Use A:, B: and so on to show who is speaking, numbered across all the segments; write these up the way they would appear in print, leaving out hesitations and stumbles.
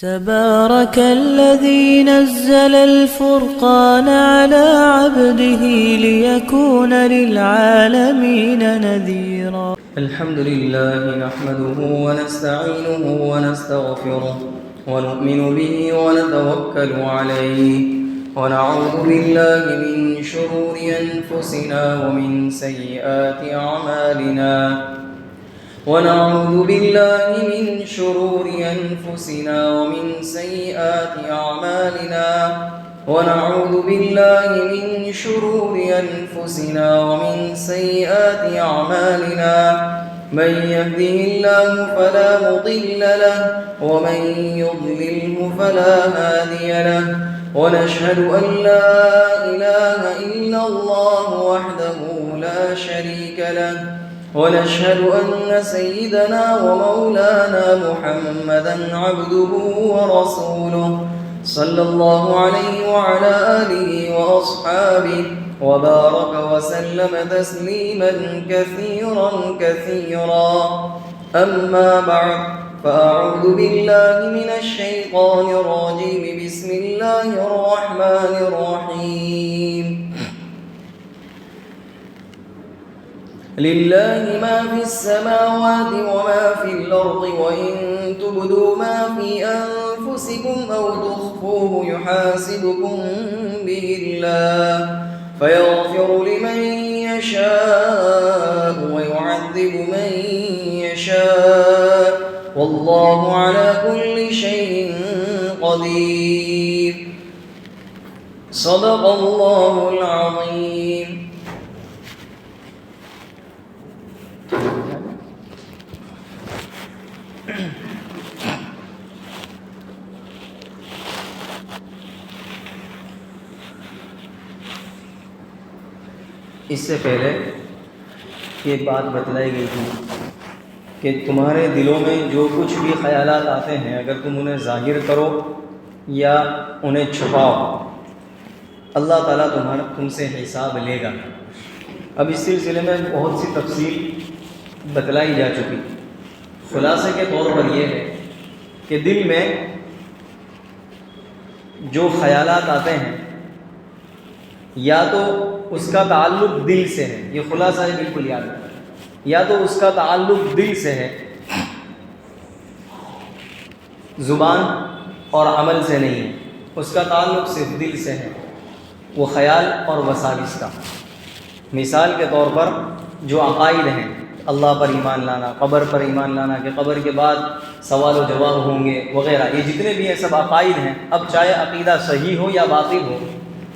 A: تبارك الذي نزل الفرقان على عبده ليكون للعالمين نذيرا.
B: الحمد لله نحمده ونستعينه ونستغفره ونؤمن به ونتوكل عليه ونعوذ بالله من شرور أنفسنا ومن سيئات أعمالنا ونعوذ بالله من شرور أنفسنا ومن سيئات أعمالنا ونعوذ بالله من شرور أنفسنا ومن سيئات أعمالنا من يهده الله فلا مضل له ومن يضلله فلا هادي له ونشهد أن لا إله إلا الله وحده لا شريك له ونشهد أن سيدنا ومولانا محمدًا عبده ورسوله صلى الله عليه وعلى آله وأصحابه وبارك وسلم تسليمًا كثيرًا كثيرًا. أما بعد فأعوذ بالله من الشيطان الرجيم. بسم الله الرحمن الرحيم. لله ما في السماوات وما في الأرض وإن تبدوا ما في أنفسكم أو تخفوه يحاسبكم به الله فيغفر لمن يشاء ويعذب من يشاء والله على كل شيء قدير. صدق الله العظيم. اس سے پہلے یہ بات بتلائی گئی تھی کہ تمہارے دلوں میں جو کچھ بھی خیالات آتے ہیں اگر تم انہیں ظاہر کرو یا انہیں چھپاؤ اللہ تعالیٰ تم سے حساب لے گا. اب اس سلسلے میں بہت سی تفصیل بتلائی جا چکی. خلاصے کے طور پر یہ ہے کہ دل میں جو خیالات آتے ہیں یا تو اس کا تعلق دل سے ہے، یہ خلاصہ ہے بالکل یاد ہے، یا تو اس کا تعلق دل سے ہے، زبان اور عمل سے نہیں ہے، اس کا تعلق صرف دل سے ہے، وہ خیال اور وساوس کا. مثال کے طور پر جو عقائد ہیں، اللہ پر ایمان لانا، قبر پر ایمان لانا کہ قبر کے بعد سوال و جواب ہوں گے وغیرہ، یہ جتنے بھی ہیں سب عقائد ہیں. اب چاہے عقیدہ صحیح ہو یا باطل ہو،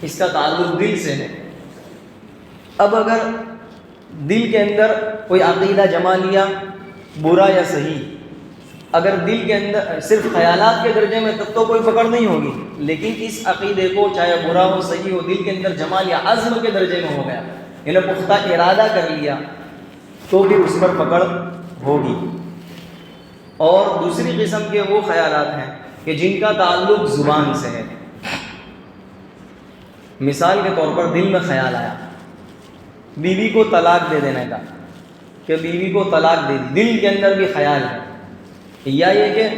B: اس کا تعلق دل سے ہے. اب اگر دل کے اندر کوئی عقیدہ جما لیا برا یا صحیح، اگر دل کے اندر صرف خیالات کے درجے میں تب تو کوئی پکڑ نہیں ہوگی، لیکن اس عقیدے کو چاہے برا ہو صحیح ہو دل کے اندر جما لیا، عزم کے درجے میں ہو گیا، یعنی پختہ ارادہ کر لیا، تو بھی اس پر پکڑ ہوگی. اور دوسری قسم کے وہ خیالات ہیں کہ جن کا تعلق زبان سے ہے. مثال کے طور پر دل میں خیال آیا بیوی کو طلاق دے دینے کا کہ بیوی کو طلاق دے دی، دل کے اندر بھی خیال ہے. یا یہ کہ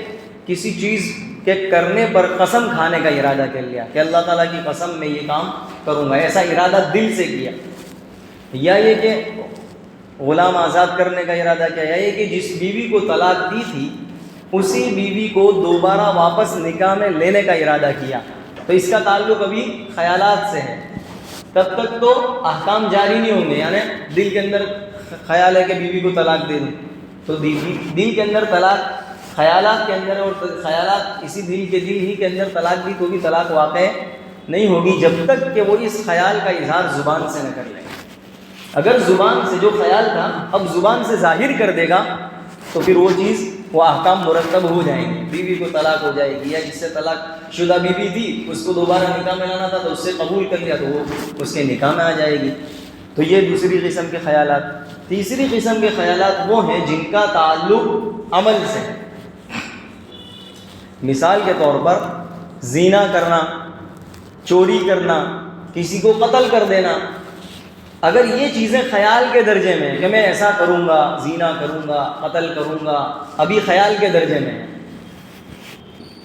B: کسی چیز کے کرنے پر قسم کھانے کا ارادہ کر لیا کہ اللہ تعالیٰ کی قسم میں یہ کام کروں گا، ایسا ارادہ دل سے کیا. یا یہ کہ غلام آزاد کرنے کا ارادہ کیا، یا یہ کہ جس بیوی کو طلاق دی تھی اسی بیوی کو دوبارہ واپس نکاح میں لینے کا ارادہ کیا، تو اس کا تعلق ابھی خیالات سے ہے. تب تک تو احکام جاری نہیں ہوں گے، یعنی دل کے اندر خیال ہے کہ بیوی کو طلاق دے دوں، تو دل کے اندر طلاق خیالات کے اندر، اور خیالات اسی دل ہی کے اندر طلاق دی تو بھی طلاق واقع نہیں ہوگی جب تک کہ وہ اس خیال کا اظہار زبان سے نہ کر لے. اگر زبان سے جو خیال تھا اب زبان سے ظاہر کر دے گا تو پھر وہ چیز وہ احکام مرتب ہو جائیں گے، بیوی کو طلاق ہو جائے گی. یا جس سے طلاق شدہ بیوی تھی اس کو دوبارہ نکاح میں لانا تھا تو اس سے قبول کر لیا تو وہ اس کے نکاح میں آ جائے گی. تو یہ دوسری قسم کے خیالات. تیسری قسم کے خیالات وہ ہیں جن کا تعلق عمل سے ہے. مثال کے طور پر زنا کرنا، چوری کرنا، کسی کو قتل کر دینا. اگر یہ چیزیں خیال کے درجے میں کہ میں ایسا کروں گا، زنا کروں گا، قتل کروں گا، ابھی خیال کے درجے میں،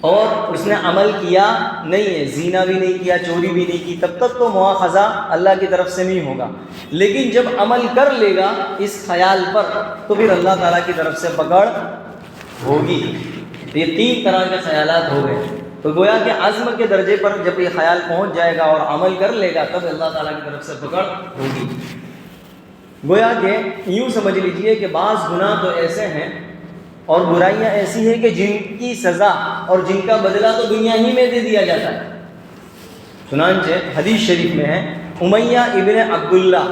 B: اور اس نے عمل کیا نہیں ہے، زنا بھی نہیں کیا، چوری بھی نہیں کی، تب تک تو مواخذہ اللہ کی طرف سے نہیں ہوگا۔ لیکن جب عمل کر لے گا اس خیال پر تو پھر اللہ تعالیٰ کی طرف سے پکڑ ہوگی۔ یہ 3 طرح کے خیالات ہو گئے۔ تو گویا کہ عزم کے درجے پر جب یہ خیال پہنچ جائے گا اور عمل کر لے گا تب اللہ تعالیٰ کی طرف سے پکڑ ہوگی۔ گویا کہ یوں سمجھ لیجئے کہ بعض گناہ تو ایسے ہیں اور برائیاں ایسی ہیں کہ جن کی سزا اور جن کا بدلہ تو دنیا ہی میں دے دیا جاتا ہے۔ چنانچہ حدیث شریف میں ہے، امیہ ابن عبداللہ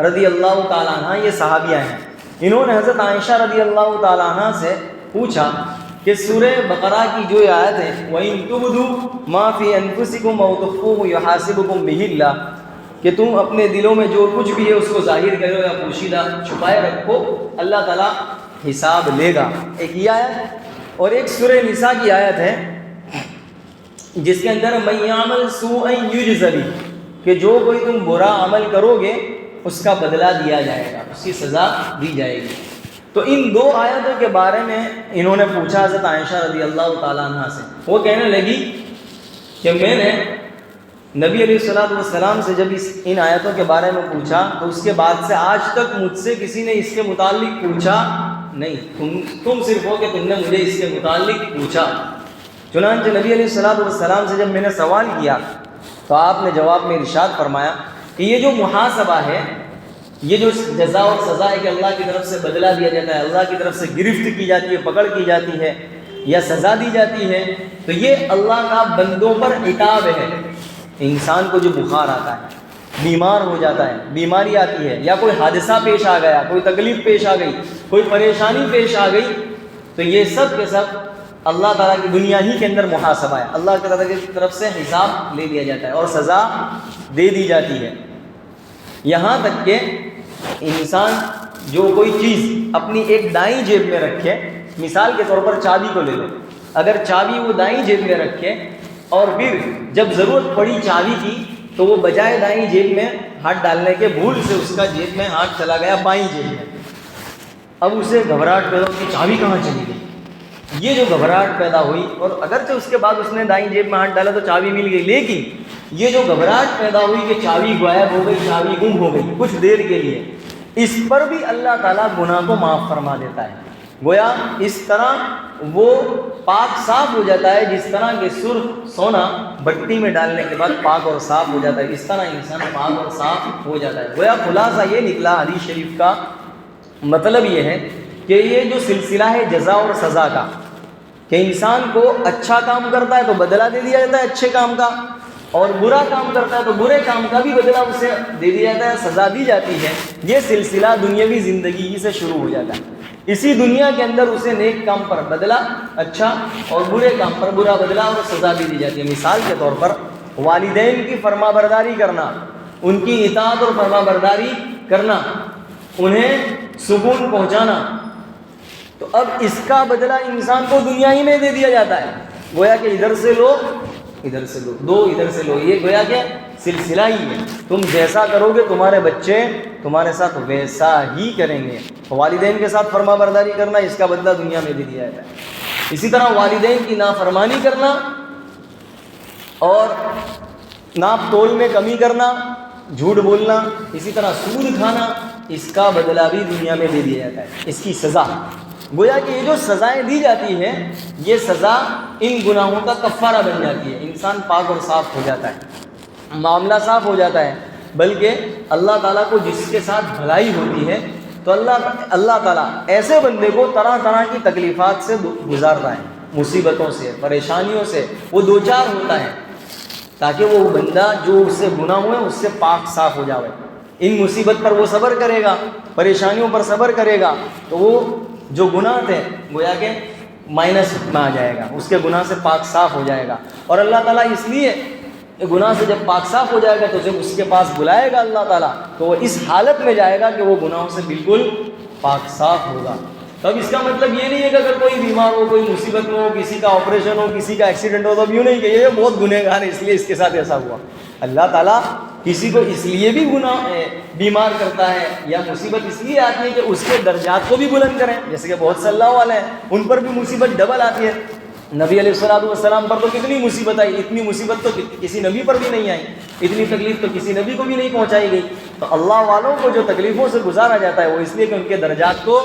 B: رضی اللہ تعالیٰ عنہ، یہ صحابیہ ہیں، انہوں نے حضرت عائشہ رضی اللہ تعالیٰ عنہ سے پوچھا کہ سورہ بقرہ کی جو آیت ہے وَإِن تُبْدُوا مَا فِي أَنفُسِكُمْ أَوْ تُخْفُوهُ يُحَاسِبُكُم بِهِ اللَّهُ، کہ تم اپنے دلوں میں جو کچھ بھی ہے اس کو ظاہر کرو یا پوشیدہ چھپائے رکھو، اللہ تعالیٰ حساب لے گا۔ ایک یہ آیت، اور ایک سورہ نساء کی آیت ہے جس کے اندر مَن يَعْمَلْ سُوءًا يُجْزَ بِهِ، کہ جو کوئی تم برا عمل کرو گے اس کا بدلہ دیا جائے گا، اس کی سزا دی جائے گی۔ تو ان 2 آیتوں کے بارے میں انہوں نے پوچھا حضرت عائشہ رضی اللہ تعالیٰ عنہ سے۔ وہ کہنے لگی کہ میں نے نبی علیہ الصلوۃ والسلام سے جب ان آیتوں کے بارے میں پوچھا تو اس کے بعد سے آج تک مجھ سے کسی نے اس کے متعلق پوچھا نہیں، تم صرف ہو کہ تم نے مجھے اس کے متعلق پوچھا۔ چنانچہ نبی علیہ الصلوۃ والسلام سے جب میں نے سوال کیا تو آپ نے جواب میں ارشاد فرمایا کہ یہ جو محاسبہ ہے، یہ جو جزا اور سزا ہے کہ اللہ کی طرف سے بدلہ دیا جاتا ہے، اللہ کی طرف سے گرفت کی جاتی ہے، پکڑ کی جاتی ہے یا سزا دی جاتی ہے، تو یہ اللہ کا بندوں پر عتاب ہے۔ انسان کو جو بخار آتا ہے، بیمار ہو جاتا ہے، بیماری آتی ہے، یا کوئی حادثہ پیش آ گیا، کوئی تکلیف پیش آ گئی، کوئی پریشانی پیش آ گئی، تو یہ سب کے سب اللہ تعالیٰ کی دنیا ہی کے اندر محاسبہ ہے، اللہ تعالیٰ کی طرف سے حساب لے لیا جاتا ہے اور سزا دے دی جاتی ہے۔ یہاں تک کہ انسان جو کوئی چیز اپنی ایک دائیں جیب میں رکھے، مثال کے طور پر چابی کو لے لو، اگر چابی وہ دائیں جیب میں رکھے اور پھر جب ضرورت پڑی چابی کی تو وہ بجائے دائیں جیب میں ہاتھ ڈالنے کے بھول سے اس کا جیب میں ہاتھ چلا گیا بائیں جیب میں، اب اسے گھبراہٹ پیدا ہوئی کہ چابی کہاں چلی گئی۔ یہ جو گھبراہٹ پیدا ہوئی، اور اگرچہ اس کے بعد اس نے دائیں جیب میں ہاتھ ڈالا تو چابی مل گئی، لیکن یہ جو گھبراہٹ پیدا ہوئی کہ چابی غائب ہو گئی، چابی گم ہو گئی کچھ دیر کے لیے، اس پر بھی اللہ تعالیٰ گناہ کو معاف فرما دیتا ہے۔ گویا اس طرح وہ پاک صاف ہو جاتا ہے، جس طرح کہ سرخ سونا بٹی میں ڈالنے کے بعد پاک اور صاف ہو جاتا ہے، اس طرح انسان پاک اور صاف ہو جاتا ہے۔ گویا خلاصہ یہ نکلا حدیث شریف کا مطلب یہ ہے کہ یہ جو سلسلہ ہے جزا اور سزا کا، کہ انسان کو اچھا کام کرتا ہے تو بدلہ دے دیا جاتا ہے اچھے کام کا، اور برا کام کرتا ہے تو برے کام کا بھی بدلہ اسے دے دیا جاتا ہے، سزا دی جاتی ہے۔ یہ سلسلہ دنیاوی زندگی ہی سے شروع ہو جاتا ہے، اسی دنیا کے اندر اسے نیک کام پر بدلہ اچھا اور برے کام پر برا بدلہ اور سزا بھی دی جاتی ہے۔ مثال کے طور پر والدین کی فرما برداری کرنا، ان کی اطاعت اور فرما برداری کرنا، انہیں سکون پہنچانا، تو اب اس کا بدلہ انسان کو دنیا ہی میں دے دیا جاتا ہے۔ گویا کہ ادھر سے لو ادھر سے لو، دو ادھر سے لو، یہ گویا کہ سلسلہ ہی ہے۔ تم جیسا کرو گے تمہارے بچے تمہارے ساتھ ویسا ہی کریں گے۔ والدین کے ساتھ فرما برداری کرنا، اس کا بدلہ دنیا میں دے دیا جاتا ہے۔ اسی طرح والدین کی نافرمانی کرنا اور ناپ تول میں کمی کرنا، جھوٹ بولنا، اسی طرح سود کھانا، اس کا بدلہ بھی دنیا میں دے دیا جاتا ہے، اس کی سزا۔ گویا کہ یہ جو سزائیں دی جاتی ہیں، یہ سزا ان گناہوں کا کفارہ بن جاتی ہے، انسان پاک اور صاف ہو جاتا ہے، معاملہ صاف ہو جاتا ہے۔ بلکہ اللہ تعالیٰ کو جس کے ساتھ بھلائی ہوتی ہے تو اللہ تعالیٰ ایسے بندے کو طرح طرح کی تکلیفات سے گزارتا ہے، مصیبتوں سے، پریشانیوں سے وہ دوچار ہوتا ہے، تاکہ وہ بندہ جو اس سے گناہ ہوئے اس سے پاک صاف ہو جائے۔ ان مصیبت پر وہ صبر کرے گا، پریشانیوں پر صبر کرے گا، تو وہ جو گناہ تھے گویا کہ مائنس میں آ جائے گا، اس کے گناہ سے پاک صاف ہو جائے گا۔ اور اللہ تعالیٰ اس لیے گناہ سے جب پاک صاف ہو جائے گا تو جب اس کے پاس بلائے گا اللہ تعالیٰ تو وہ اس حالت میں جائے گا کہ وہ گناہوں سے بالکل پاک صاف ہوگا۔ تو اب اس کا مطلب یہ نہیں ہے کہ اگر کوئی بیمار ہو، کوئی مصیبت میں ہو، کسی کا آپریشن ہو، کسی کا ایکسیڈنٹ ہو، تو اب یوں نہیں کہ یہ بہت گنہگار ہے اس لیے اس کے ساتھ ایسا ہوا۔ اللہ تعالیٰ کسی کو اس لیے بھی بیمار کرتا ہے یا مصیبت اس لیے آتی ہے کہ اس کے درجات کو بھی بلند کریں، جیسے کہ بہت سے اللہ والے ہیں ان پر بھی مصیبت ڈبل آتی ہے، نبی علیہ السلام پر تو کتنی مصیبت آئی، اتنی مصیبت تو کسی نبی پر بھی نہیں آئی، اتنی تکلیف تو کسی نبی کو بھی نہیں پہنچائی گئی۔ تو اللہ والوں کو جو تکلیفوں سے گزارا جاتا ہے وہ اس لیے کہ ان کے درجات کو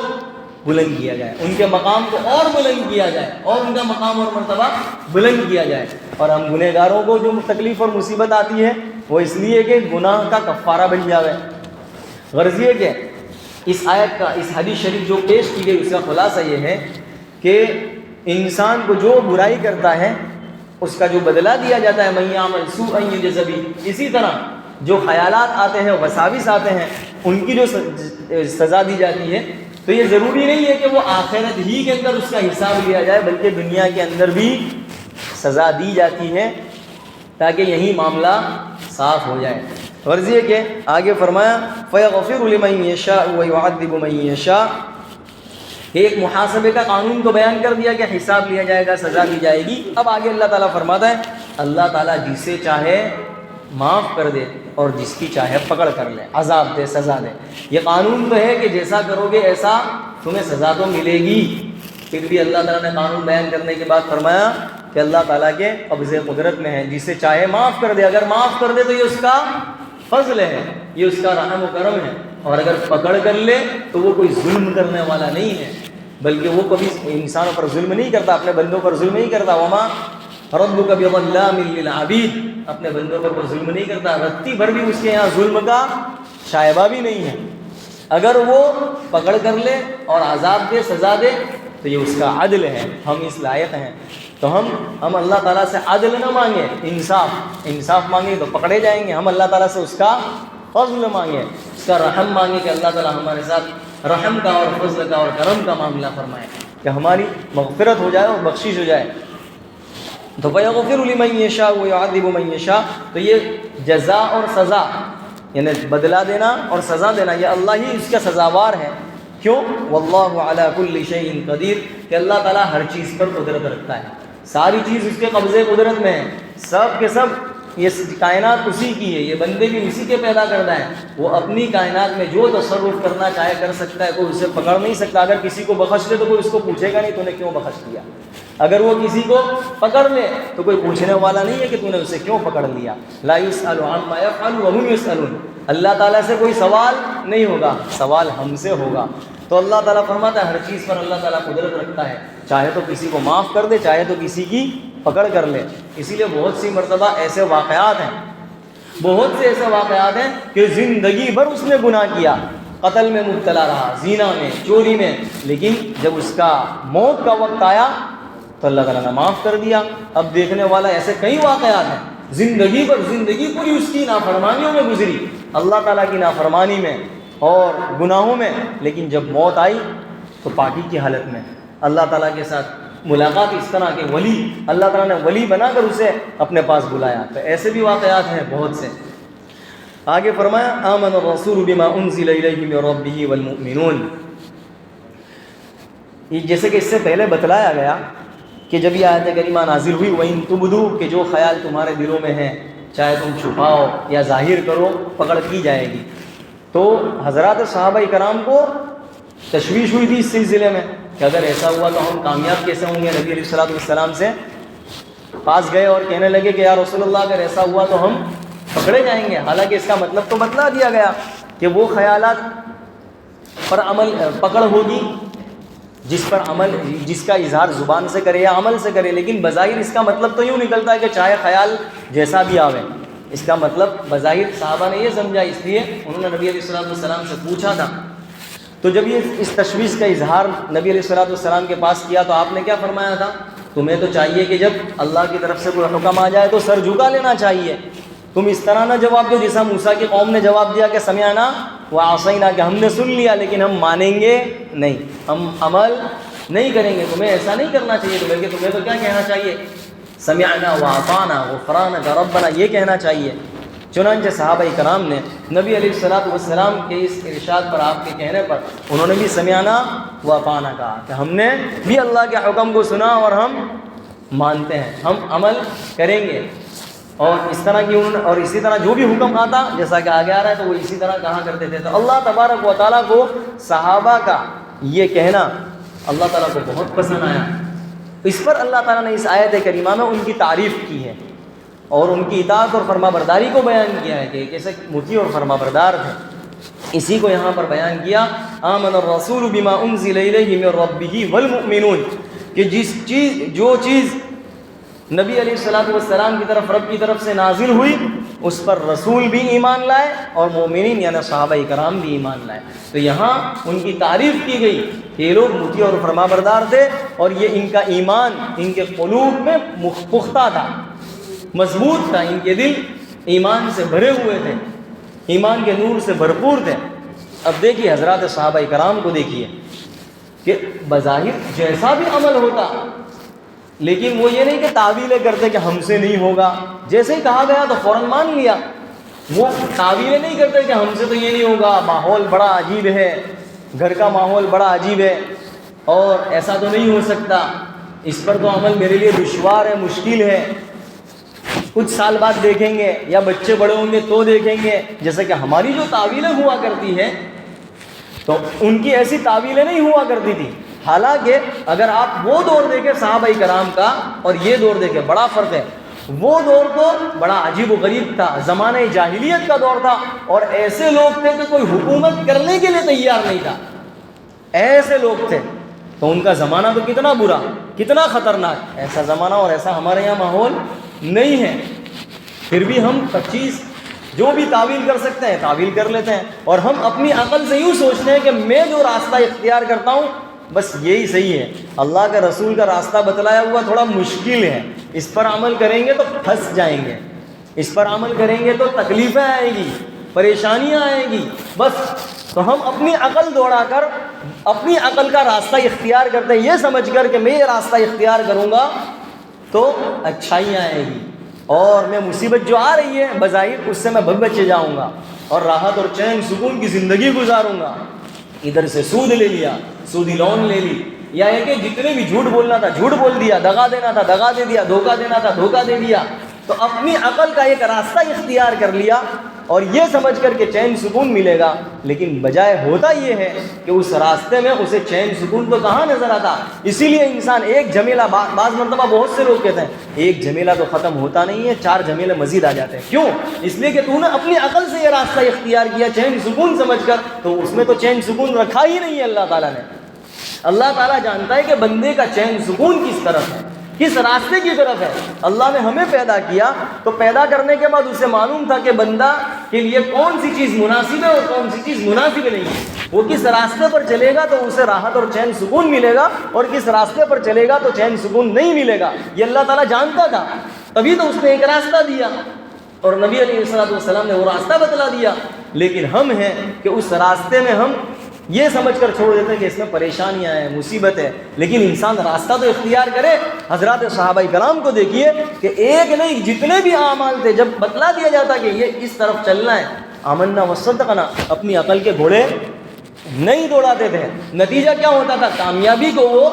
B: بلند کیا جائے، ان کے مقام کو اور بلند کیا جائے، اور ان کا مقام اور مرتبہ بلند کیا جائے۔ اور ہم گنہگاروں کو جو تکلیف اور مصیبت آتی ہے وہ اس لیے کہ گناہ کا کفارہ بن جاوے۔ غرض یہ کہ اس آیت کا، اس حدیث شریف جو پیش کی گئی، اس کا خلاصہ یہ ہے کہ انسان کو جو برائی کرتا ہے اس کا جو بدلہ دیا جاتا ہے، من یعمل سوءا یجز بہ، اسی طرح جو خیالات آتے ہیں، وساوس آتے ہیں، ان کی جو سزا دی جاتی ہے، تو یہ ضروری نہیں ہے کہ وہ آخرت ہی کے اندر اس کا حساب لیا جائے، بلکہ دنیا کے اندر بھی سزا دی جاتی ہے تاکہ یہی معاملہ صاف ہو جائے۔ غرض یہ کہ آگے فرمایا فَيَغْفِرُ لِمَن يَشَاءُ وَيُعَذِّبُ مَن يَشَاءُ، ایک محاسبے کا قانون تو بیان کر دیا کہ حساب لیا جائے گا، سزا دی جائے گی۔ اب آگے اللہ تعالیٰ فرماتا ہے اللہ تعالیٰ جسے چاہے معاف کر دے اور جس کی چاہے پکڑ کر لے، عذاب دے، سزا دے۔ یہ قانون تو ہے کہ جیسا کرو گے ایسا تمہیں سزا تو ملے گی۔ پھر بھی اللہ تعالیٰ نے قانون بیان کرنے کے بعد فرمایا کہ اللہ تعالیٰ کے قبضے قدرت میں ہے، جسے چاہے معاف کر دے، اگر معاف کر دے تو یہ اس کا فضل ہے، یہ اس کا رحم و کرم ہے، اور اگر پکڑ کر لے تو وہ کوئی ظلم کرنے والا نہیں ہے، بلکہ وہ کبھی انسانوں پر ظلم نہیں کرتا، اپنے بندوں پر ظلم نہیں کرتا۔ وما ربک بظلام للعبید، اپنے بندوں پر وہ ظلم نہیں کرتا، رتی بھر بھی اس کے یہاں ظلم کا شائبہ بھی نہیں ہے۔ اگر وہ پکڑ کر لے اور عذاب دے، سزا دے، تو یہ اس کا عدل ہے، ہم اس لائق ہیں۔ تو ہم اللہ تعالیٰ سے عدل نہ مانگیں، انصاف مانگیں تو پکڑے جائیں گے۔ ہم اللہ تعالیٰ سے اس کا فضل مانگیں، اس کا رحم مانگیں کہ اللہ تعالیٰ ہمارے ساتھ رحم کا اور فضل کا اور کرم کا معاملہ فرمائے کہ ہماری مغفرت ہو جائے اور بخشش ہو جائے۔ تو فَيَغْفِرُ لِمَن يَشَاءُ وَيُعَذِّبُ مَن يَشَاءُ، تو یہ جزا اور سزا، یعنی بدلہ دینا اور سزا دینا، یہ اللہ ہی اس کا سزاوار ہے۔ کیوں؟ وَاللَّهُ عَلَى كُلِّ شَيْءٍ قدیر، کہ اللہ تعالیٰ ہر چیز پر قدرت رکھتا ہے، ساری چیز اس کے قبضے قدرت میں ہے، سب کے سب یہ کائنات اسی کی ہے، یہ بندے بھی اسی کے پیدا کردہ ہیں۔ وہ اپنی کائنات میں جو تصرف کرنا چاہے کر سکتا ہے، کوئی اسے پکڑ نہیں سکتا۔ اگر کسی کو بخش لے تو کوئی اس کو پوچھے گا نہیں تو نے کیوں بخش دیا، اگر وہ کسی کو پکڑ لے تو کوئی پوچھنے والا نہیں ہے کہ تو نے اسے کیوں پکڑ لیا۔ لا يسأل عما يفعل وهم يسألون، اللہ تعالیٰ سے کوئی سوال نہیں ہوگا، سوال ہم سے ہوگا۔ تو اللہ تعالیٰ فرماتا ہے ہر چیز پر اللہ تعالیٰ قدرت رکھتا ہے، چاہے تو کسی کو معاف کر دے، چاہے تو کسی کی پکڑ کر لے۔ اسی لیے بہت سی مرتبہ ایسے واقعات ہیں، بہت سے ایسے واقعات ہیں کہ زندگی بھر اس نے گناہ کیا، قتل میں مبتلا رہا، زنا میں، چوری میں، لیکن جب اس کا موت کا وقت آیا تو اللہ تعالیٰ نے معاف کر دیا۔ اب دیکھنے والا ایسے کئی واقعات ہیں، زندگی پوری اس کی نافرمانیوں میں گزری، اللہ تعالیٰ کی نافرمانی میں اور گناہوں میں، لیکن جب موت آئی تو پاکی کی حالت میں اللہ تعالیٰ کے ساتھ ملاقات، اس طرح کے ولی اللہ تعالیٰ نے ولی بنا کر اسے اپنے پاس بلایا۔ تو ایسے بھی واقعات ہیں بہت سے۔ آگے فرمایا آمن الرسول بما انزل الیہ من ربہ والمؤمنون، جیسے کہ اس سے پہلے بتلایا گیا کہ جب یہ آیت کریمہ نازل ہوئی وَإِن تُبْدُوا، کہ جو خیال تمہارے دلوں میں ہیں چاہے تم چھپاؤ یا ظاہر کرو پکڑ کی جائے گی۔ تو حضرات صحابہ کرام کو تشویش ہوئی تھی اس سلسلے میں کہ اگر ایسا ہوا تو ہم کامیاب کیسے ہوں گے۔ نبی علیہ السلام سے پاس گئے اور کہنے لگے کہ یا رسول اللہ اگر ایسا ہوا تو ہم پکڑے جائیں گے۔ حالانکہ اس کا مطلب تو بتلا دیا گیا کہ وہ خیالات پر عمل پکڑ ہوگی جس پر عمل، جس کا اظہار زبان سے کرے یا عمل سے کرے، لیکن بظاہر اس کا مطلب تو یوں نکلتا ہے کہ چاہے خیال جیسا بھی آوے۔ اس کا مطلب بظاہر صحابہ نے یہ سمجھا، اس لیے انہوں نے نبی علیہ السلام سے پوچھا تھا۔ تو جب یہ اس تشویش کا اظہار نبی علیہ السلام کے پاس کیا تو آپ نے کیا فرمایا تھا؟ تمہیں تو چاہیے کہ جب اللہ کی طرف سے کوئی حکم آ جائے تو سر جھکا لینا چاہیے، تم اس طرح نہ جواب دو جیسا موسیٰ کی قوم نے جواب دیا کہ سمعنا وعصینا، کہ ہم نے سن لیا لیکن ہم مانیں گے نہیں، ہم عمل نہیں کریں گے۔ تمہیں ایسا نہیں کرنا چاہیے، بلکہ تمہیں تو کیا کہنا چاہیے؟ سمعنا واطعنا غفرانک ربنا، یہ کہنا چاہیے۔ چنانچہ صحابہ کرام نے نبی علیہ السلام کے اس ارشاد پر، آپ کے کہنے پر، انہوں نے بھی سمعنا واطعنا کہا کہ ہم نے بھی اللہ کے حکم کو سنا اور ہم مانتے ہیں، ہم عمل کریں گے۔ اور اس طرح کی اور اسی طرح جو بھی حکم آتا جیسا کہ آگے آ رہا ہے تو وہ اسی طرح کہا کرتے تھے۔ تو اللہ تبارک و تعالیٰ کو صحابہ کا یہ کہنا اللہ تعالیٰ کو بہت پسند آیا، اس پر اللہ تعالیٰ نے اس آیت کریمہ میں ان کی تعریف کی ہے اور ان کی اطاعت اور فرما برداری کو بیان کیا ہے کہ کیسے مطیع اور فرما بردار تھے. اسی کو یہاں پر بیان کیا آمن الرسول بما انزل الیہ من ربہ والمؤمنون، کہ جو چیز نبی علیہ السلام کی طرف رب کی طرف سے نازل ہوئی اس پر رسول بھی ایمان لائے اور مومنین یعنی صحابہ کرام بھی ایمان لائے. تو یہاں ان کی تعریف کی گئی کہ یہ لوگ مطیع اور فرما بردار تھے اور یہ ان کا ایمان ان کے قلوب میں پختہ تھا، مضبوط تھا، ان کے دل ایمان سے بھرے ہوئے تھے، ایمان کے نور سے بھرپور تھے. اب دیکھیے حضرات صحابہ کرام کو دیکھیے کہ بظاہر جیسا بھی عمل ہوتا لیکن وہ یہ نہیں کہ تعویلیں کرتے کہ ہم سے نہیں ہوگا، جیسے ہی کہا گیا تو فوراً مان لیا. وہ تعویلیں نہیں کرتے کہ ہم سے تو یہ نہیں ہوگا، ماحول بڑا عجیب ہے، گھر کا ماحول بڑا عجیب ہے اور ایسا تو نہیں ہو سکتا، اس پر تو عمل میرے لیے دشوار ہے، مشکل ہے، کچھ سال بعد دیکھیں گے یا بچے بڑے ہوں گے تو دیکھیں گے. جیسے کہ ہماری جو تعویلیں ہوا کرتی ہیں تو ان کی ایسی تعویلیں نہیں ہوا کرتی تھی. حالانکہ اگر آپ وہ دور دیکھیں صحابہ کرام کا اور یہ دور دیکھیں بڑا فرق ہے. وہ دور تو بڑا عجیب و غریب تھا، زمانہ جاہلیت کا دور تھا اور ایسے لوگ تھے کہ کوئی حکومت کرنے کے لیے تیار نہیں تھا، ایسے لوگ تھے. تو ان کا زمانہ تو کتنا برا، کتنا خطرناک، ایسا زمانہ اور ایسا ہمارے یہاں ماحول نہیں ہے. پھر بھی ہم 25 جو بھی تعویل کر سکتے ہیں تعویل کر لیتے ہیں اور ہم اپنی عقل سے یوں سوچتے ہیں کہ میں جو راستہ اختیار کرتا ہوں بس یہی صحیح ہے. اللہ کے رسول کا راستہ بتلایا ہوا تھوڑا مشکل ہے، اس پر عمل کریں گے تو پھنس جائیں گے، اس پر عمل کریں گے تو تکلیفیں آئیں گی، پریشانیاں آئیں گی. بس تو ہم اپنی عقل دوڑا کر اپنی عقل کا راستہ اختیار کرتے ہیں یہ سمجھ کر کہ میں یہ راستہ اختیار کروں گا تو اچھائیاں آئیں گی اور میں مصیبت جو آ رہی ہے بظاہر اس سے میں بچے جاؤں گا اور راحت اور چین سکون کی زندگی گزاروں گا. ادھر سے سود لے لیا، سودی لون لے لی، یا یہ کہ جتنے بھی جھوٹ بولنا تھا جھوٹ بول دیا، دغا دینا تھا دغا دے دیا، دھوکہ دینا تھا دھوکہ دے دیا. تو اپنی عقل کا ایک راستہ اختیار کر لیا اور یہ سمجھ کر کہ چین سکون ملے گا، لیکن بجائے ہوتا یہ ہے کہ اس راستے میں اسے چین سکون تو کہاں نظر آتا. اسی لیے انسان ایک جھمیلا، بعض مرتبہ بہت سے لوگ کہتے ہیں ایک جھمیلا تو ختم ہوتا نہیں ہے، 4 جھمیلے مزید آ جاتے ہیں. کیوں؟ اس لیے کہ تو نے اپنی عقل سے یہ راستہ اختیار کیا چین سکون سمجھ کر، تو اس میں تو چین سکون رکھا ہی نہیں ہے اللہ تعالیٰ نے. اللہ تعالیٰ جانتا ہے کہ بندے کا چین سکون کس طرف ہے، کس راستے کی طرف ہے. اللہ نے ہمیں پیدا کیا تو پیدا کرنے کے بعد اسے معلوم تھا کہ بندہ کے لیے کون سی چیز مناسب ہے اور کون سی چیز مناسب نہیں ہے. وہ کس راستے پر چلے گا تو اسے راحت اور چین سکون ملے گا اور کس راستے پر چلے گا تو چین سکون نہیں ملے گا. یہ اللہ تعالیٰ جانتا تھا، تبھی تو اس نے ایک راستہ دیا اور نبی علیہ السلام نے وہ راستہ بتلا دیا. لیکن ہم ہیں کہ اس راستے میں ہم یہ سمجھ کر چھوڑ دیتے ہیں کہ اس میں پریشانیاں ہیں، مصیبت ہے. لیکن انسان راستہ تو اختیار کرے. حضرات صحابہ کرام کو دیکھیے کہ ایک نہیں جتنے بھی اعمال تھے جب بتلا دیا جاتا کہ یہ اس طرف چلنا ہے، آمنا وصدقنا، اپنی عقل کے گھوڑے نہیں دوڑاتے تھے. نتیجہ کیا ہوتا تھا؟ کامیابی کو وہ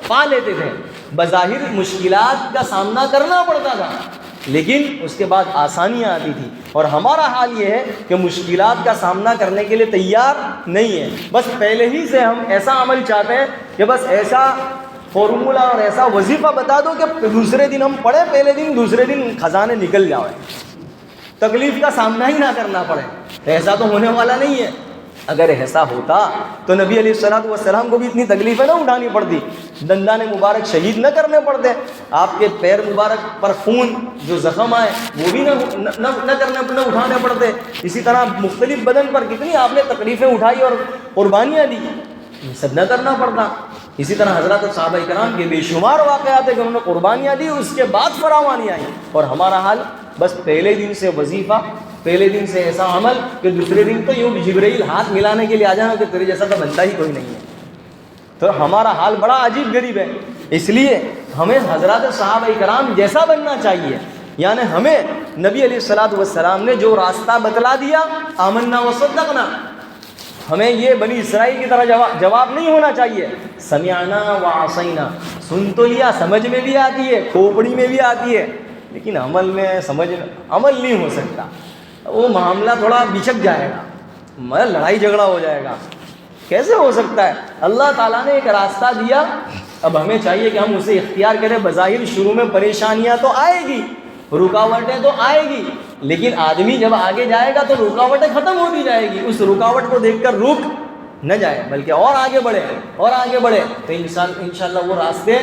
B: پا لیتے تھے. بظاہر مشکلات کا سامنا کرنا پڑتا تھا لیکن اس کے بعد آسانیاں آتی تھی. اور ہمارا حال یہ ہے کہ مشکلات کا سامنا کرنے کے لیے تیار نہیں ہے. بس پہلے ہی سے ہم ایسا عمل چاہتے ہیں کہ بس ایسا فارمولہ اور ایسا وظیفہ بتا دو کہ دوسرے دن ہم پڑھیں، پہلے دن دوسرے دن خزانے نکل جائیں، تکلیف کا سامنا ہی نہ کرنا پڑے. ایسا تو ہونے والا نہیں ہے. اگر ایسا ہوتا تو نبی علیہ السلام کو بھی اتنی تکلیفیں نہ اٹھانی پڑتی، دندان مبارک شہید نہ کرنے پڑتے، آپ کے پیر مبارک پر خون جو زخم آئے وہ بھی نہ اٹھانے پڑتے. اسی طرح مختلف بدن پر کتنی آپ نے تکلیفیں اٹھائی اور قربانیاں دی، یہ سب نہ کرنا پڑتا. اسی طرح حضرات صحابہ کرام کے بے شمار واقعات ہیں کہ انہوں نے قربانیاں دی، اس کے بعد فراوانی آئی. اور ہمارا حال بس پہلے دن سے وظیفہ، پہلے دن سے ایسا عمل کہ دوسرے دن تو یوں جبرائیل ہاتھ ملانے کے لیے آ جانا کہ تیرے جیسا تو بندہ ہی کوئی نہیں ہے. تو ہمارا حال بڑا عجیب غریب ہے. اس لیے ہمیں حضرات صحابہ کرام جیسا بننا چاہیے. یعنی ہمیں نبی علیہ السلام نے جو راستہ بتلا دیا، آمنا وصدقنا، ہمیں یہ بنی اسرائیل کی طرح جواب نہیں ہونا چاہیے. سمعنا وعصینا، سن تو لیا، سمجھ میں بھی آتی ہے، کھوپڑی میں بھی آتی ہے، لیکن عمل میں عمل نہیں ہو سکتا. وہ معاملہ تھوڑا بچھک جائے گا، لڑائی جھگڑا ہو جائے گا. کیسے ہو سکتا ہے؟ اللہ تعالیٰ نے ایک راستہ دیا، اب ہمیں چاہیے کہ ہم اسے اختیار کریں. بظاہر شروع میں پریشانیاں تو آئے گی, رکاوٹیں تو آئے گی, لیکن آدمی جب آگے جائے گا تو رکاوٹیں ختم ہوتی جائے گی. اس رکاوٹ کو دیکھ کر رک نہ جائے, بلکہ اور آگے بڑھے اور آگے بڑھے, تو انشاءاللہ وہ راستے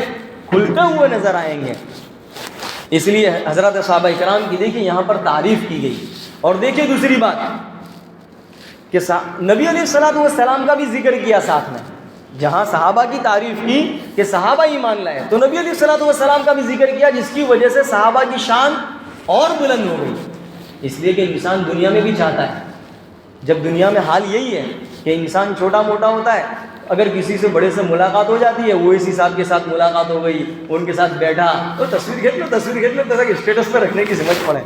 B: کھلتے ہوئے نظر آئیں گے. اس لیے حضرت صحابہ کرام کی دیکھیے یہاں پر تعریف کی گئی. اور دیکھیے دوسری بات کہ نبی علیہ الصلوۃ والسلام کا بھی ذکر کیا ساتھ میں. جہاں صحابہ کی تعریف کی کہ صحابہ ایمان لائے, تو نبی علیہ الصلوۃ والسلام کا بھی ذکر کیا, جس کی وجہ سے صحابہ کی شان اور بلند ہو گئی. اس لیے کہ انسان دنیا میں بھی چاہتا ہے, جب دنیا میں حال یہی ہے کہ انسان چھوٹا موٹا ہوتا ہے, اگر کسی سے بڑے سے ملاقات ہو جاتی ہے, وہ اسی صاحب کے ساتھ ملاقات ہو گئی, ان کے ساتھ بیٹھا تو تصویر کھینچ لو تاکہ اسٹیٹس پہ رکھنے کی سمجھ پڑے,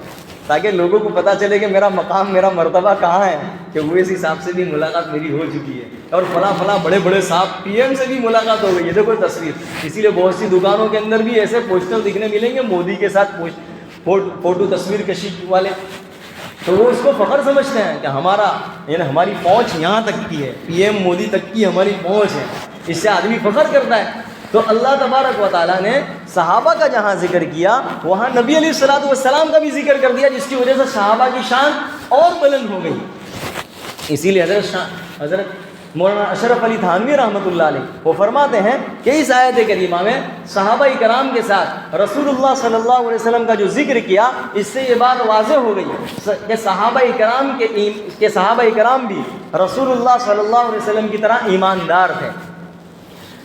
B: تاکہ لوگوں کو پتہ چلے کہ میرا مقام میرا مرتبہ کہاں ہے, کہ وہ اسی صاحب سے بھی ملاقات میری ہو چکی ہے, اور فلاں بڑے بڑے صاحب پی ایم سے بھی ملاقات ہو گئی ہے, دیکھو تصویر. اسی لیے بہت سی دکانوں کے اندر بھی ایسے پوسٹر دکھنے ملیں گے مودی کے ساتھ فوٹو تصویر کشی والے, تو وہ اس کو فخر سمجھتے ہیں کہ ہمارا یعنی ہماری پہنچ یہاں تک کی ہے, پی ایم مودی تک کی ہماری پہنچ ہے, اس سے آدمی فخر کرتا ہے. تو اللہ تبارک و تعالیٰ نے صحابہ کا جہاں ذکر کیا, وہاں نبی علیہ الصلوۃ والسلام کا بھی ذکر کر دیا, جس کی وجہ سے صحابہ کی شان اور بلند ہو گئی. اسی لیے حضرت مولانا اشرف علی تھانوی رحمۃ اللہ علیہ وہ فرماتے ہیں کہ اس آیت کریمہ میں صحابہ کرام کے ساتھ رسول اللہ صلی اللہ علیہ وسلم کا جو ذکر کیا, اس سے یہ بات واضح ہو گئی کہ صحابہ کرام بھی رسول اللہ صلی اللہ علیہ وسلم کی طرح ایماندار تھے,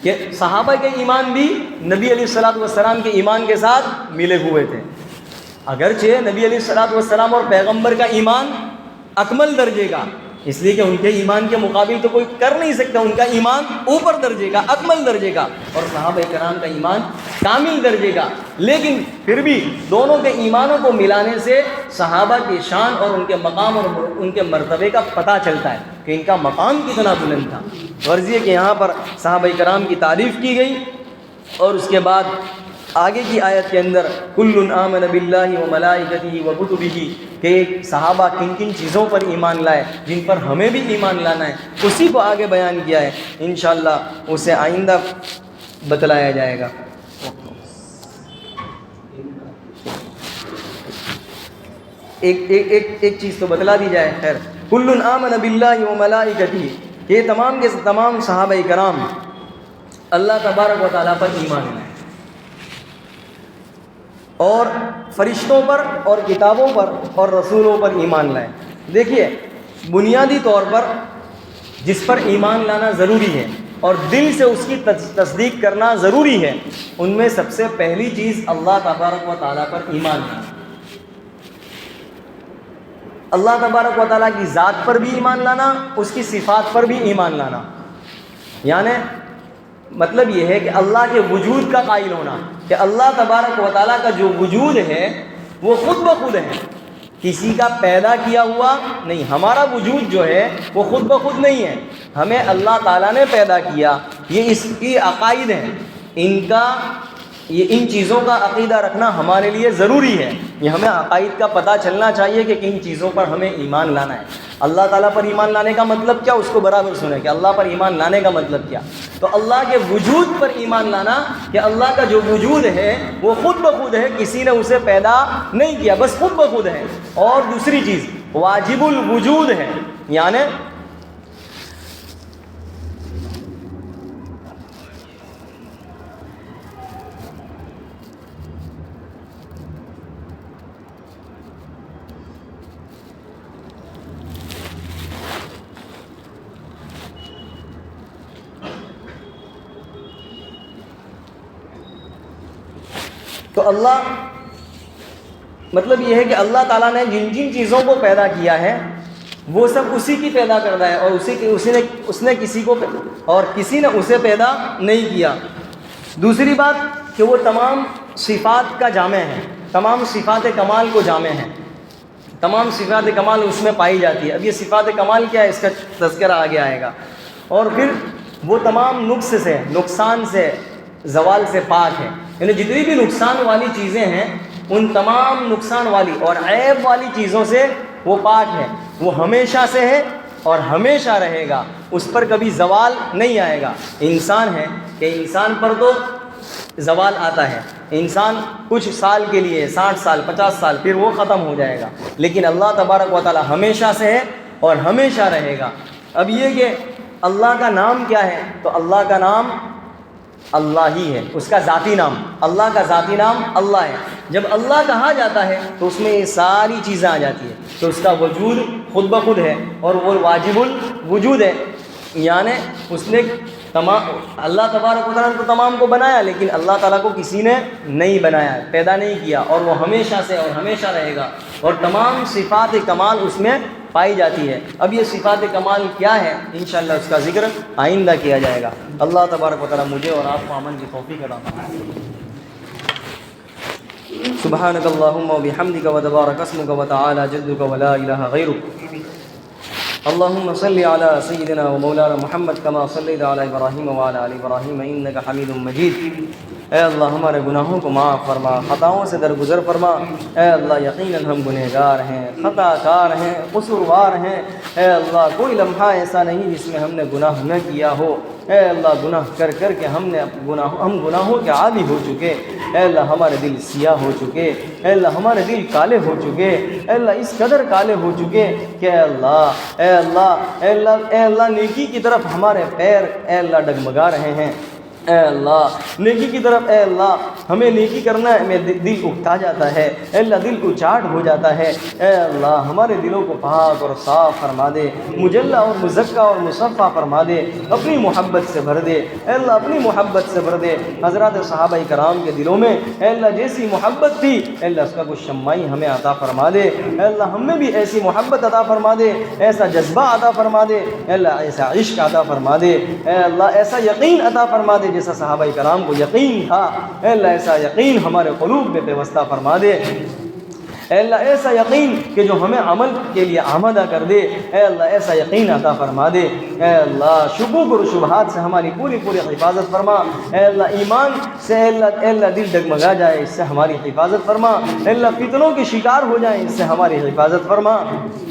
B: کہ صحابہ کے ایمان بھی نبی علیہ الصلوۃ والسلام کے ایمان کے ساتھ ملے ہوئے تھے. اگرچہ نبی علیہ الصلوۃ والسلام اور پیغمبر کا ایمان اکمل درجے کا, اس لیے کہ ان کے ایمان کے مقابل تو کوئی کر نہیں سکتا, ان کا ایمان اوپر درجے کا, اکمل درجے کا, اور صحابہ کرام کا ایمان کامل درجے کا, لیکن پھر بھی دونوں کے ایمانوں کو ملانے سے صحابہ کی شان اور ان کے مقام اور ان کے مرتبے کا پتہ چلتا ہے کہ ان کا مقام کتنا بلند تھا. غرض یہ کہ یہاں پر صحابہ کرام کی تعریف کی گئی, اور اس کے بعد آگے کی آیت کے اندر کل آمن باللہ و ملائکتہ و کتبہ, کہ صحابہ کن کن چیزوں پر ایمان لائے جن پر ہمیں بھی ایمان لانا ہے, اسی کو آگے بیان کیا ہے. انشاءاللہ اسے آئندہ بتلایا جائے گا. ایک چیز تو بتلا دی جائے. خیر, کل آمن باللہ و ملائکتہ, یہ تمام کے تمام صحابہ کرام اللہ تبارک و تعالیٰ پر ایمان لائے, اور فرشتوں پر اور کتابوں پر اور رسولوں پر ایمان لائے. دیکھیے بنیادی طور پر جس پر ایمان لانا ضروری ہے اور دل سے اس کی تصدیق کرنا ضروری ہے, ان میں سب سے پہلی چیز اللہ تبارک و تعالیٰ پر ایمان لانا. اللہ تبارک و تعالیٰ کی ذات پر بھی ایمان لانا, اس کی صفات پر بھی ایمان لانا. یعنی مطلب یہ ہے کہ اللہ کے وجود کا قائل ہونا, کہ اللہ تبارک و تعالیٰ کا جو وجود ہے وہ خود بخود ہے, کسی کا پیدا کیا ہوا نہیں. ہمارا وجود جو ہے وہ خود بخود نہیں ہے, ہمیں اللہ تعالیٰ نے پیدا کیا. یہ اس کی عقائد ہیں, ان چیزوں کا عقیدہ رکھنا ہمارے لیے ضروری ہے. یہ ہمیں عقائد کا پتہ چلنا چاہیے کہ کن چیزوں پر ہمیں ایمان لانا ہے. اللہ تعالیٰ پر ایمان لانے کا مطلب کیا, اس کو برابر سنیں کہ اللہ پر ایمان لانے کا مطلب کیا. تو اللہ کے وجود پر ایمان لانا, کہ اللہ کا جو وجود ہے وہ خود بخود ہے, کسی نے اسے پیدا نہیں کیا, بس خود بخود ہے. اور دوسری چیز واجب الوجود ہے, یعنی تو اللہ مطلب یہ ہے کہ اللہ تعالیٰ نے جن جن چیزوں کو پیدا کیا ہے وہ سب اسی کی پیدا کردہ ہے, اور اس نے کسی کو اور کسی نے اسے پیدا نہیں کیا. دوسری بات کہ وہ تمام صفات کا جامع ہے, تمام صفات کمال کو جامع ہے, تمام صفات کمال اس میں پائی جاتی ہے. اب یہ صفات کمال کیا ہے, اس کا تذکرہ آگے آئے گا. اور پھر وہ تمام نقص سے, نقصان سے, زوال سے پاک ہے. یعنی جتنی بھی نقصان والی چیزیں ہیں ان تمام نقصان والی اور عیب والی چیزوں سے وہ پاک ہے. وہ ہمیشہ سے ہے اور ہمیشہ رہے گا, اس پر کبھی زوال نہیں آئے گا. انسان ہے کہ انسان پر تو زوال آتا ہے، انسان کچھ سال کے لیے 60 سال 50 سال پھر وہ ختم ہو جائے گا، لیکن اللہ تبارک و تعالی ہمیشہ سے ہے اور ہمیشہ رہے گا۔ اب یہ کہ اللہ کا نام کیا ہے، تو اللہ کا نام اللہ ہی ہے، اس کا ذاتی نام، اللہ کا ذاتی نام اللہ ہے۔ جب اللہ کہا جاتا ہے تو اس میں یہ ساری چیزیں آ جاتی ہیں، تو اس کا وجود خود بخود ہے اور وہ واجب الوجود ہے، یعنی اس نے تمام، اللہ تبارک و تعالیٰ نے تو تمام کو بنایا، لیکن اللہ تعالیٰ کو کسی نے نہیں بنایا، پیدا نہیں کیا، اور وہ ہمیشہ سے اور ہمیشہ رہے گا، اور تمام صفات کمال اس میں پائی جاتی ہے۔ اب یہ صفات کمال کیا ہے، انشاءاللہ اس کا ذکر آئندہ کیا جائے گا۔ اللہ تبارک و تعالیٰ مجھے اور آپ کو عمل کی توفیق عطا فرمائے۔ سبحانک اللہم و بحمدک و تبارک اسمک و تعالی جدک و لا الہ غیرک۔ اللهم صل على سيدنا ومولانا محمد كما صليت على ابراہیم وعلى آل ابراہیم انك حمید مجید۔ اے اللہ ہمارے گناہوں کو معاف فرما، خطاؤں سے درگزر فرما۔ اے اللہ یقیناً ہم گنہگار ہیں، خطا کار ہیں، قصوروار ہیں۔ اے اللہ کوئی لمحہ ایسا نہیں جس میں ہم نے گناہ نہ کیا ہو۔ اے اللہ گناہ کر کر کے ہم گناہوں کے عادی ہو چکے۔ اے اللہ ہمارے دل سیاہ ہو چکے، اے اللہ ہمارے دل کالے ہو چکے، اے اللہ اس قدر کالے ہو چکے کہ اے اللہ نیکی کی طرف ہمارے پیر اے اللہ ڈگمگا رہے ہیں۔ اے اللہ نیکی کی طرف اے اللہ ہمیں نیکی کرنا ہے، دل اکتا جاتا ہے، اے اللہ دل اچاٹ ہو جاتا ہے۔ اے اللہ ہمارے دلوں کو پاک اور صاف فرما دے، مجلہ اور مزکہ اور مصفہ فرما دے، اپنی محبت سے بھر دے۔ اے اللہ اپنی محبت سے بھر دے۔ حضرات صحابہ کرام کے دلوں میں اے اللہ جیسی محبت تھی، اے اللہ اس کا کچھ شمائی ہمیں عطا فرما دے۔ اے اللہ ہم میں بھی ایسی محبت عطا فرما دے، ایسا جذبہ عطا فرما دے، اے اللہ ایسا عشق عطا فرما دے، اے اللہ ایسا یقین عطا فرما دے جیسا صحابہ کرام کو یقین تھا۔ اے اللہ ایسا یقین ہمارے قلوب میں پیوستہ فرما دے۔ اے اللہ ایسا یقین کہ جو ہمیں عمل کے لیے آمادہ کر دے۔ اے اللہ ایسا یقین عطا فرما دے۔ اے اللہ شکوک اور شبہات سے ہماری پوری حفاظت فرما۔ اے اللہ ایمان سے اے اللہ دل ڈگمگا جائے، اس سے ہماری حفاظت فرما۔ اے اللہ فتنوں کے شکار ہو جائیں، اس سے ہماری حفاظت فرما۔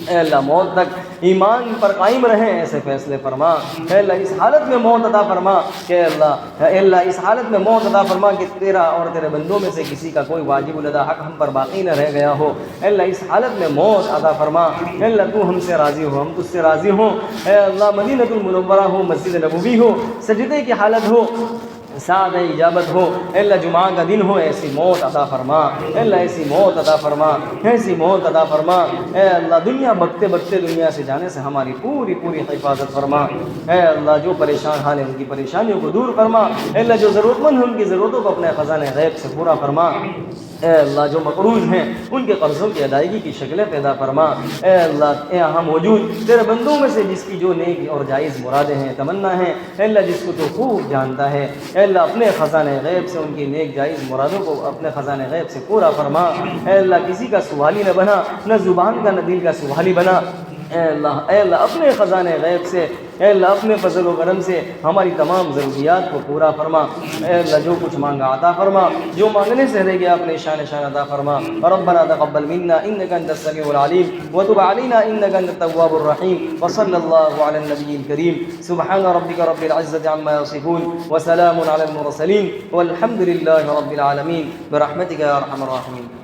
B: اے اللہ موت تک ایمان پر قائم رہیں، ایسے فیصلے فرما۔ اے اللہ اس حالت میں موت عطا فرما کہ اے اللہ اس حالت میں موت عطا فرما کہ تیرا اور تیرے بندوں میں سے کسی کا کوئی واجب الادا حق ہم پر باقی نہ رہ گیا ہو۔ اے اللہ اس حالت میں موت عطا فرما۔ اے اللہ تو ہم سے راضی ہو، ہم تجھ سے راضی ہوں۔ اے اللہ مدینہ المنورہ ہو، مسجد نبوی ہو، سجدے کی حالت ہو، سعد اجابت ہو، اے اللہ جمعہ کا دن ہو، ایسی موت عطا فرما۔ اے اللہ ایسی موت عطا فرما، ایسی موت عطا فرما۔ اے اللہ دنیا بکتے دنیا سے جانے سے ہماری پوری حفاظت فرما۔ اے اللہ جو پریشان حال ہیں ان کی پریشانیوں کو دور فرما۔ اے اللہ جو ضرورت مند ہیں ان کی ضرورتوں کو اپنے خزانہ غیب سے پورا فرما۔ اے اللہ جو مقروض ہیں ان کے قرضوں کی ادائیگی کی شکلیں پیدا فرما۔ اے اللہ اے ہم موجود تیرے بندوں میں سے جس کی جو نیک اور جائز مرادیں ہیں، تمنا ہیں، اے اللہ جس کو تو خوب جانتا ہے، اے اللہ اپنے خزانہ غیب سے ان کی نیک جائز مرادوں کو اپنے خزانہ غیب سے پورا فرما۔ اے اللہ کسی کا سوالی نہ بنا، نہ زبان کا نہ دل کا سوالی بنا۔ اے اللہ اپنے خزانہ غیب سے، اے اللہ اپنے فضل و کرم سے ہماری تمام ضروریات کو پورا فرما۔ اے اللہ جو کچھ مانگا عطا فرما، جو مانگنے سے رہ گیا اپنے شان عطا فرما۔ ربنا تقبل منا انك انت السميع العليم وتب علينا انك انت التواب الرحيم وصلى الله على النبي الكريم سبحان ربك رب العزة عما يصفون وسلام على المرسلين والحمد لله رب العالمين برحمتك يا ارحم الراحمين۔